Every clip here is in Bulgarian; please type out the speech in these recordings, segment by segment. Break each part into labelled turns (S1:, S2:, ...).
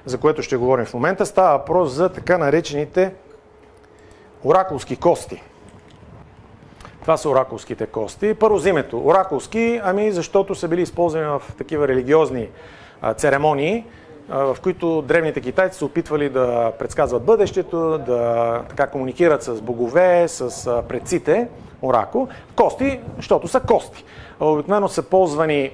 S1: за което ще говорим в момента. Става въпрос за така наречените оракулски кости. Това са оракулските кости. Първо за името. Оракулски, защото са били използвани в такива религиозни церемонии, в които древните китайци се опитвали да предсказват бъдещето, да така комуникират с богове, с предците, оракул. Кости, защото са кости. Обикновено са ползвани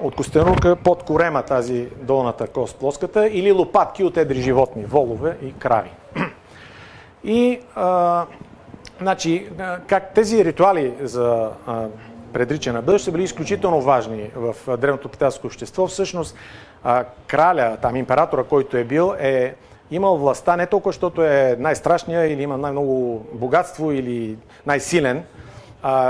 S1: от костенурка под корема, тази долната кост, плоската, или лопатки от едри животни, волове и крави. И как тези ритуали за предричане на бъдеще са били изключително важни в древното китайско общество. Всъщност краля, императора, който е бил, е имал властта не толкова, защото е най-страшния или има най-много богатство или най-силен,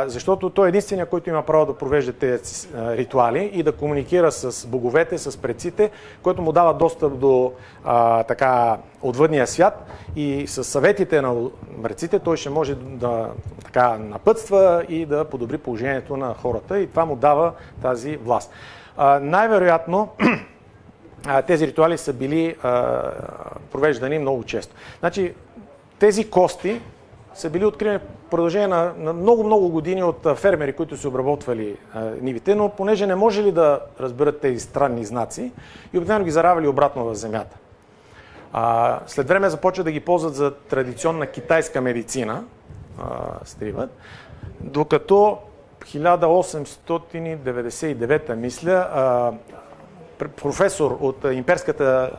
S1: защото той е единствения, който има право да провежда тези ритуали и да комуникира с боговете, с предците, който му дава достъп до отвъдния свят и с съветите на предците той ще може да напътства и да подобри положението на хората и това му дава тази власт. Най-вероятно тези ритуали са били провеждани много често. Тези кости са били открити в продължение на много години от фермери, които са обработвали нивите, но понеже не може ли да разберат тези странни знаци и обикновено ги заравали обратно в земята. След време започват да ги ползват за традиционна китайска медицина, стриват, докато 1899, мисля, професор от Имперската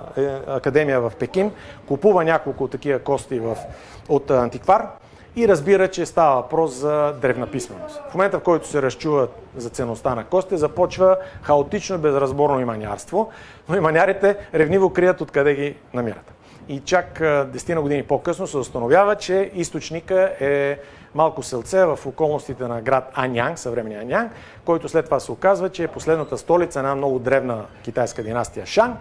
S1: академия в Пекин купува няколко такива кости от антиквар и разбира, че става въпрос за древна писменост. В момента, в който се разчува за ценността на костите, започва хаотично и безразборно иманярство, но иманярите ревниво крият откъде ги намират. И чак 10 години по-късно се установява, че източника е малко селце в околностите на град Аньян, съвременния Аньян, който след това се оказва, че е последната столица на една много древна китайска династия Шан.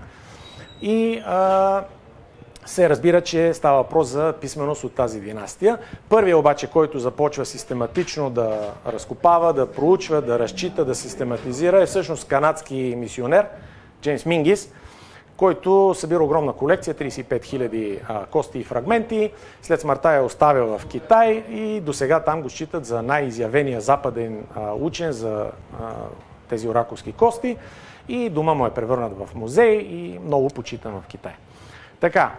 S1: И се разбира, че става въпрос за писменост от тази династия. Първият обаче, който започва систематично да разкопава, да проучва, да разчита, да систематизира, е всъщност канадски мисионер Джеймс Мингис, който събира огромна колекция, 35 000 кости и фрагменти. След смъртта я оставя в Китай и до сега там го считат за най-изявения западен учен за тези оракулски кости. И дома му е превърнат в музей и много почитан в Китай. Така,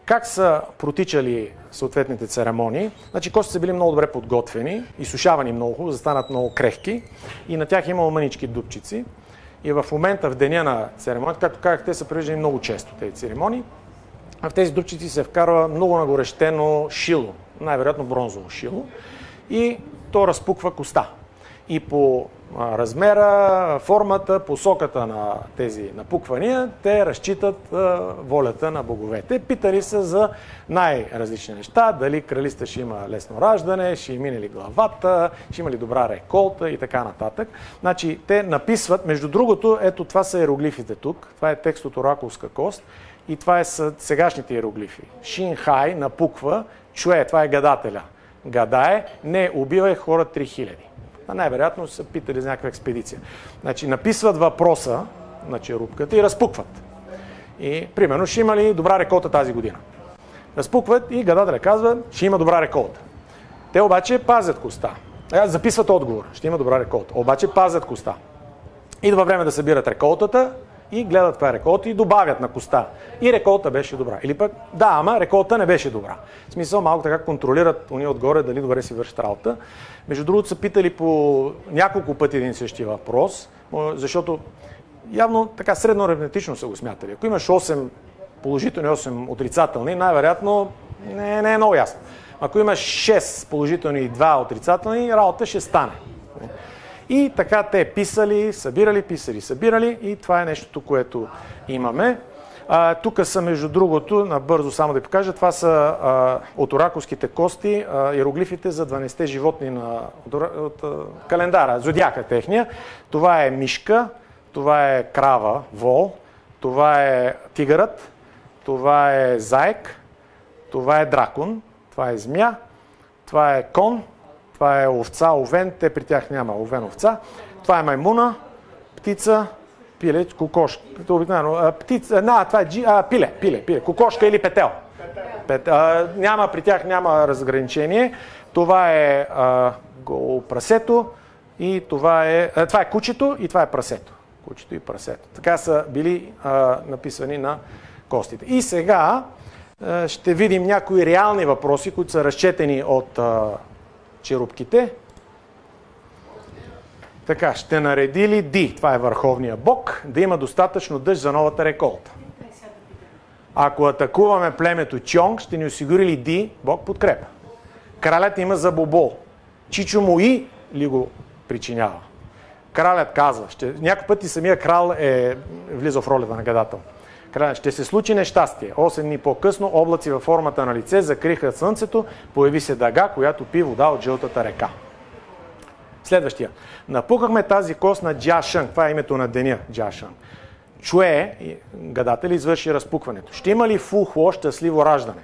S1: как са протичали съответните церемонии? Костите са били много добре подготвени, изсушавани много, за да станат много крехки и на тях имало мънички дупчици. И в момента, в деня на церемонията, както казах, те са превеждани много често, тези церемонии. В тези дупчици се вкарва много нагорещено шило, най-вероятно бронзово шило, и то разпуква коста. И по размера, формата, посоката на тези напуквания, те разчитат волята на боговете. Питали са за най-различни неща, дали кралиста ще има лесно раждане, ще мине ли главата, ще има ли добра реколта и така нататък. Те написват, между другото, ето това са иероглифите тук, това е текст от оракулска кост и това са сегашните иероглифи. Шинхай напуква, чуе, това е гадателя. Гадае, не убива хора 3000. Най-вероятно са питали за някаква експедиция. Написват въпроса на черупката и разпукват. И, примерно, ще има ли добра реколта тази година? Разпукват и гадателя казва, ще има добра реколта. Те обаче пазят коста. Записват отговор, ще има добра реколта. Обаче пазят коста. Идва време да събират реколтата и гледат каква е реколта и добавят на коста. И реколта беше добра. Или пък, да, ама реколта не беше добра. В смисъл, малко така контролират уния отгоре дали добре си вършат работа. Между другото са питали по няколко пъти един същи въпрос, защото явно така средно аритметично са го смятали. Ако имаш 8 положителни, 8 отрицателни, най-вероятно не е много ясно. Ако имаш 6 положителни и 2 отрицателни, работа ще стане. И така те писали, събирали и това е нещото, което имаме. Тук са, между другото, набързо само да покажа, това са от оракулските кости, иероглифите за 12-те животни от календара, зодиака техния. Това е мишка, това е крава, вол, това е тигърът, това е заек, това е дракон, това е змия, това е кон, това е овца, овен, те при тях няма овен овца, това е маймуна, птица, Пиле, кокошка. Обикновено. Птица, това е пиле. Кокошка или петел. При тях няма разграничение. Това е прасето и това е кучето и това е прасето. Кучето и прасето. Така са били написани на костите. И сега ще видим някои реални въпроси, които са разчетени от черупките. Така, ще нареди ли Ди, това е върховния бог, да има достатъчно дъжд за новата реколта? Ако атакуваме племето Чонг, ще ни осигури ли Ди, бог подкрепа? Кралят има за бобол. Чичо Муи ли го причинява? Кралят казва, някой път и самия крал влиза в ролята на гадател. Кралят, ще се случи нещастие. 8 дни по-късно облаци във формата на лице закриха слънцето, появи се дъга, която пи вода от жълтата река. Следващия. Напукахме тази кост на Джашън. Това е името на деня, Джашън. Чуе, гадател, извърши разпукването. Ще има ли Фухуо щастливо раждане?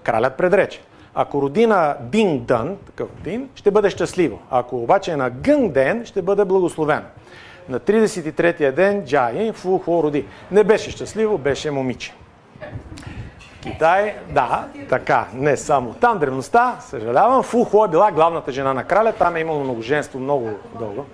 S1: Кралят предрече. Ако роди на Динг Дън, такъв Дин, ще бъде щастливо. Ако обаче е на Гънг Ден, ще бъде благословен. На 33-я ден Джаин Фухуо роди. Не беше щастливо, беше момиче. Китай, да, така, не само там, древността, съжалявам, Фухуо е била главната жена на краля, там е имало многоженство много дълго.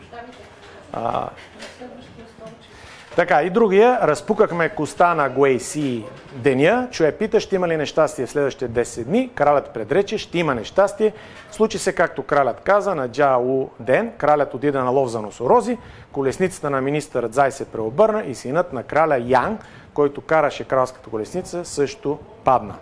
S1: Така, и другия, разпукахме коста на Гуейси деня, Чуе пита, ще има ли нещастие в следващите 10 дни, кралят предрече, ще има нещастие, случи се както кралят каза, на Джао ден, кралят отида на лов за носорози, колесницата на министър Цай се преобърна и синът на краля Ян, който караше кралската колесница, също падна.